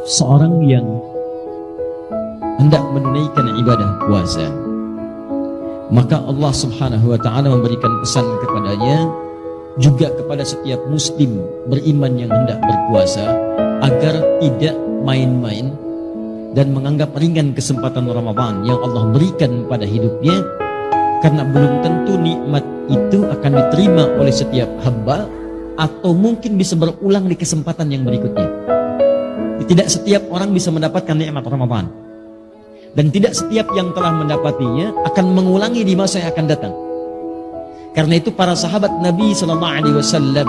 seorang yang hendak menunaikan ibadah puasa, maka Allah Subhanahu wa ta'ala memberikan pesan kepadanya, juga kepada setiap muslim beriman yang hendak berpuasa, agar tidak main-main dan menganggap ringan kesempatan Ramadan yang Allah berikan pada hidupnya, karena belum tentu nikmat itu akan diterima oleh setiap hamba, atau mungkin bisa berulang di kesempatan yang berikutnya. Tidak setiap orang bisa mendapatkan nikmat Ramadan, dan tidak setiap yang telah mendapatinya akan mengulangi di masa yang akan datang. Karena itu para sahabat Nabi SAW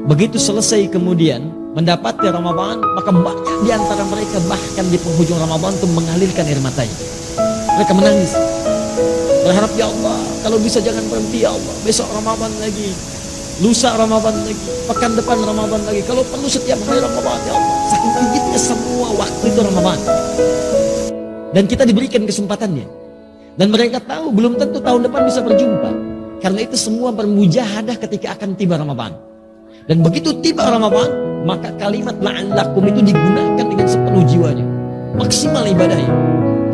begitu selesai kemudian mendapati Ramadan, maka banyak di antara mereka bahkan di penghujung Ramadan itu mengalirkan air matanya. Mereka menangis, berharap, ya Allah, kalau bisa jangan berhenti ya Allah, besok Ramadan lagi, lusa Ramadan lagi, pekan depan Ramadan lagi, kalau perlu setiap hari Ramadan ya Allah. Saking inginnya semua waktu itu Ramadan, dan kita diberikan kesempatannya, dan mereka tahu belum tentu tahun depan bisa berjumpa. Karena itu semua bermujahadah ketika akan tiba Ramadan. Dan begitu tiba Ramadan, maka kalimat la'allakum itu digunakan dengan sepenuh jiwanya, maksimal ibadahnya.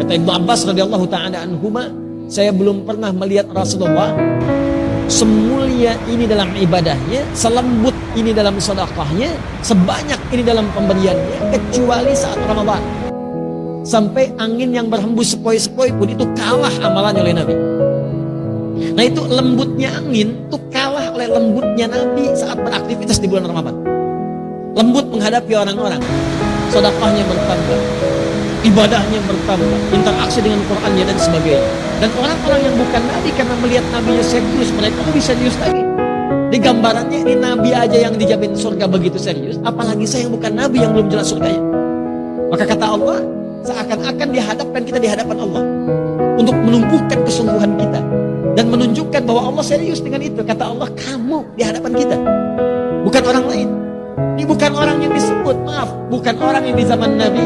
Kata Ibnu Abbas radhiyallahu ta'ala anhuma, saya belum pernah melihat Rasulullah semulia ini dalam ibadahnya, selembut ini dalam sedekahnya, sebanyak ini dalam pemberiannya, kecuali saat Ramadan. Sampai angin yang berhembus sepoi-sepoi pun itu kalah amalannya oleh Nabi. Nah, itu lembutnya angin itu kalah oleh lembutnya Nabi saat beraktivitas di bulan Ramadan. Lembut menghadapi orang-orang, sedekahnya bertambah, ibadahnya bertambah, interaksi dengan Qur'annya dan sebagainya. Dan orang-orang yang bukan Nabi, karena melihat Nabinya serius, mereka lebih serius lagi. Di gambarannya ini Nabi aja yang dijamin surga begitu serius, apalagi saya yang bukan Nabi yang belum jelas surganya. Maka kata Allah, seakan-akan dihadapkan kita di hadapan Allah untuk menumbuhkan kesungguhan kita dan menunjukkan bahwa Allah serius dengan itu. Kata Allah, kamu di hadapan kita, bukan orang lain. Ini bukan orang yang disebut, maaf, bukan orang yang di zaman Nabi,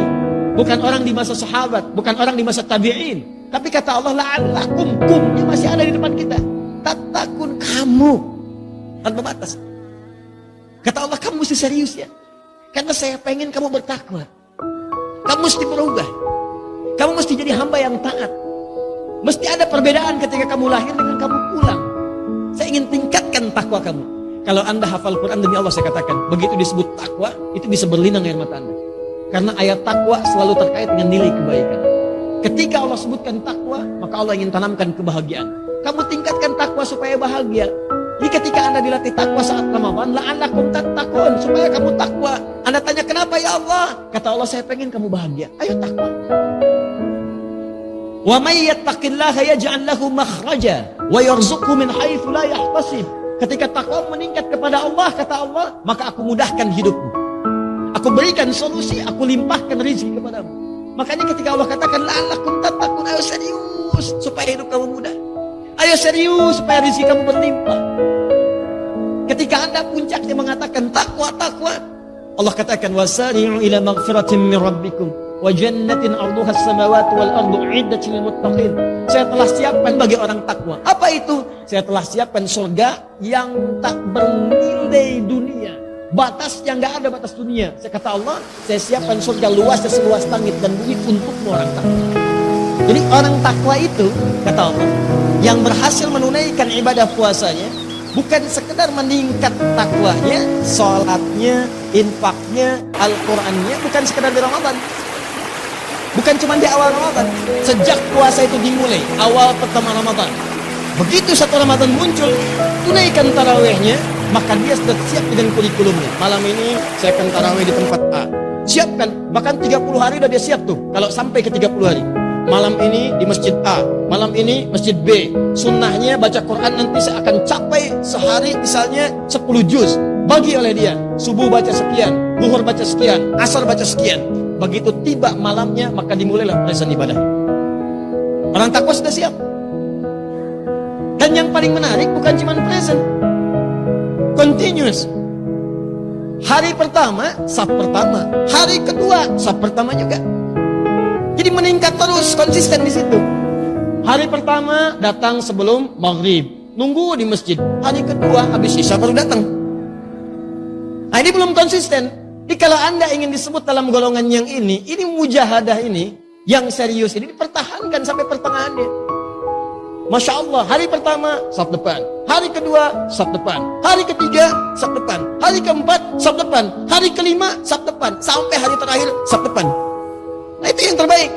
bukan orang di masa sahabat, bukan orang di masa tabi'in. Tapi kata Allah, la'allakum, kumnya masih ada di depan kita. Tatakun, kamu, tanpa batas. Kata Allah, kamu mesti serius ya, karena saya pengen kamu bertakwa. Kamu mesti berubah, kamu mesti jadi hamba yang taat. Mesti ada perbedaan ketika kamu lahir dengan kamu pulang. Saya ingin tingkatkan takwa kamu. Kalau anda hafal Quran, demi Allah saya katakan, begitu disebut takwa, itu bisa berlinang air mata anda. Karena ayat takwa selalu terkait dengan nilai kebaikan. Ketika Allah sebutkan takwa, maka Allah ingin tanamkan kebahagiaan. Kamu tingkatkan takwa supaya bahagia. Jadi ketika anda dilatih takwa saat Ramadan, la'allakum tattaqun, supaya kamu takwa. Anda tanya, kenapa ya Allah? Kata Allah, saya pengen kamu bahagia. Ayo takwa. Wa may yattaqillaha yaj'al lahu makhraja wa yarzuqhu min haitsu la yahtasib. Ketika takwa meningkat kepada Allah, kata Allah, maka aku mudahkan hidupmu. Aku berikan solusi, aku limpahkan rezeki kepadamu. Makanya ketika Allah katakan la'allakum tattaqun, ayo serius supaya hidup kamu mudah. Ayo serius supaya rezeki kamu berlimpah. Ketika anda puncaknya mengatakan takwa, Allah katakan wasari'u ila maghfiratin min rabbikum wa jannatin 'arduha as-samawati wal ardu 'iddat lil muttaqin. Saya telah siapkan bagi orang takwa. Apa itu? Saya telah siapkan surga yang tak bernilai dunia. Batas yang enggak ada batas dunia. Saya kata Allah, saya siapkan surga luasnya seluas langit dan bumi untukmu orang takwa. Jadi orang takwa itu, kata Allah, yang berhasil menunaikan ibadah puasanya, bukan sekedar meningkat takwanya, sholatnya, infaknya, Al-Qurannya, bukan sekedar di Ramadan. Bukan cuma di awal Ramadan. Sejak puasa itu dimulai, awal pertama Ramadan. Begitu satu Ramadan muncul, tunaikan tarawihnya, maka dia sudah siap dengan kurikulumnya. Malam ini saya akan tarawih di tempat A. Siapkan, bahkan 30 hari sudah dia siap tuh, kalau sampai ke 30 hari. Malam ini di masjid A, malam ini masjid B. Sunnahnya baca Quran nanti saya akan capai sehari misalnya 10 juz. Bagi oleh dia, subuh baca sekian, zuhur baca sekian, asar baca sekian. Begitu tiba malamnya, maka dimulailah proses ibadah. Orang takwa sudah siap. Dan yang paling menarik bukan cuma present, continuous. Hari pertama, saf pertama. Hari kedua, saf pertama juga. Jadi meningkat terus, konsisten di situ. Hari pertama datang sebelum maghrib, nunggu di masjid. Hari kedua habis isya baru datang. Nah, ini belum konsisten. Jadi kalau Anda ingin disebut dalam golongan yang ini mujahadah ini, yang serius ini dipertahankan sampai pertengahannya. Masya Allah, hari pertama, saf depan. Hari kedua, saf depan. Hari ketiga, saf depan. Hari keempat, saf depan. Hari kelima, saf depan. Sampai hari terakhir, saf depan. Nah, itu yang terbaik.